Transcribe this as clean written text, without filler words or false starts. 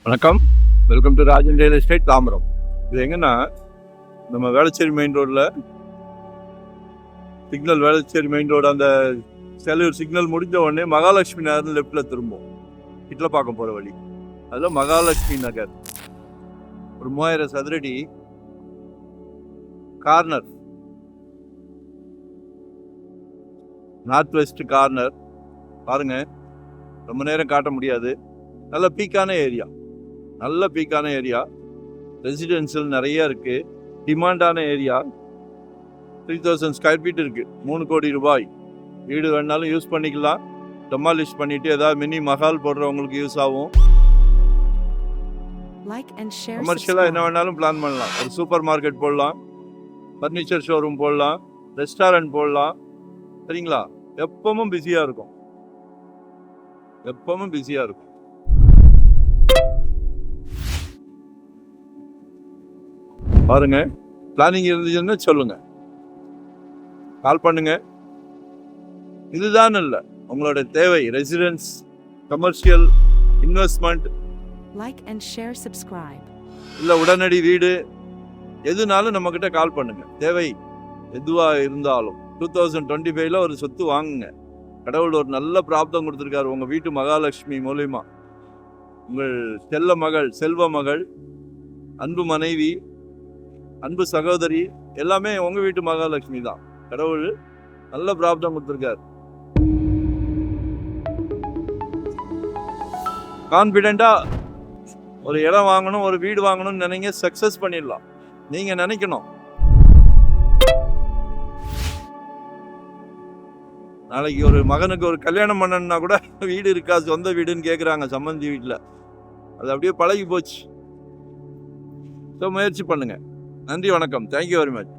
வணக்கம், welcome to Rajan real estate Tambaram. இது எங்கன்னா நம்ம வேளச்சேரி மெயின் ரோடில் சிக்னல், வேளச்சேரி மெயின் ரோடு அந்த செலூர் சிக்னல் முடிஞ்ச உடனே மகாலட்சுமி நகர்னு லெஃப்டில் திரும்பும், கிட்டில் பார்க்க போகிற வழி. அதில் மகாலட்சுமி நகர் ஒரு 3000 சதுரடி கார்னர், நார்த் வெஸ்ட் கார்னர். பாருங்க, ரொம்ப நேரம் காட்ட முடியாது. நல்ல பீக்கான ஏரியா, ரெசிடென்சியல் நிறைய இருக்கு, டிமாண்டான ஏரியா. 3000 ஸ்கொயர் ஃபீட் இருக்கு, 3 கோடி ரூபாய். வீடு வேணாலும் யூஸ் பண்ணிக்கலாம், டெமாலிஷ் பண்ணிட்டு ஏதாவது மினி மஹால் போடுறவங்களுக்கு யூஸ் ஆகும். கமர்ஷியலாக என்ன வேணாலும் பிளான் பண்ணலாம். ஒரு சூப்பர் மார்க்கெட் போடலாம், ஃபர்னிச்சர் ஷோரூம் போடலாம், ரெஸ்டாரண்ட் போடலாம். சரிங்களா? எப்பவும் பிஸியாக இருக்கும். பாருங்க, பிளானிங் இருந்துச்சுன்னா சொல்லுங்க, கால் பண்ணுங்க. இதுதான் இல்லை உங்களோட தேவை, residence, commercial, investment, like and share, subscribe, இல்லை உடனடி வீடு, எதுனாலும் நம்மக்கிட்ட கால் பண்ணுங்க. தேவை எதுவாக இருந்தாலும் 2025 ஒரு சொத்து வாங்குங்க. கடவுள் ஒரு நல்ல பிராப்தம் கொடுத்துருக்காரு உங்கள் வீட்டு மகாலட்சுமி மூலியமா. உங்கள் செல்வ மகள், அன்பு மனைவி, அன்பு சகோதரி எல்லாமே உங்கள் வீட்டு மகாலட்சுமி தான். கடவுள் நல்ல பிராப்தம் கொடுத்துருக்காரு. கான்ஃபிடென்ட்டாக ஒரு இடம் வாங்கணும், ஒரு வீடு வாங்கணும்னு நினைங்க, சக்ஸஸ் பண்ணிடலாம். நீங்கள் நினைக்கணும். நாளைக்கு ஒரு மகனுக்கு ஒரு கல்யாணம் பண்ணணும்னா கூட வீடு இருக்கா, சொந்த வீடுன்னு கேட்குறாங்க சம்மந்தி வீட்டில். அது அப்படியே பழகி போச்சு. ஸோ முயற்சி பண்ணுங்க. நன்றி, வணக்கம். Thank you very much.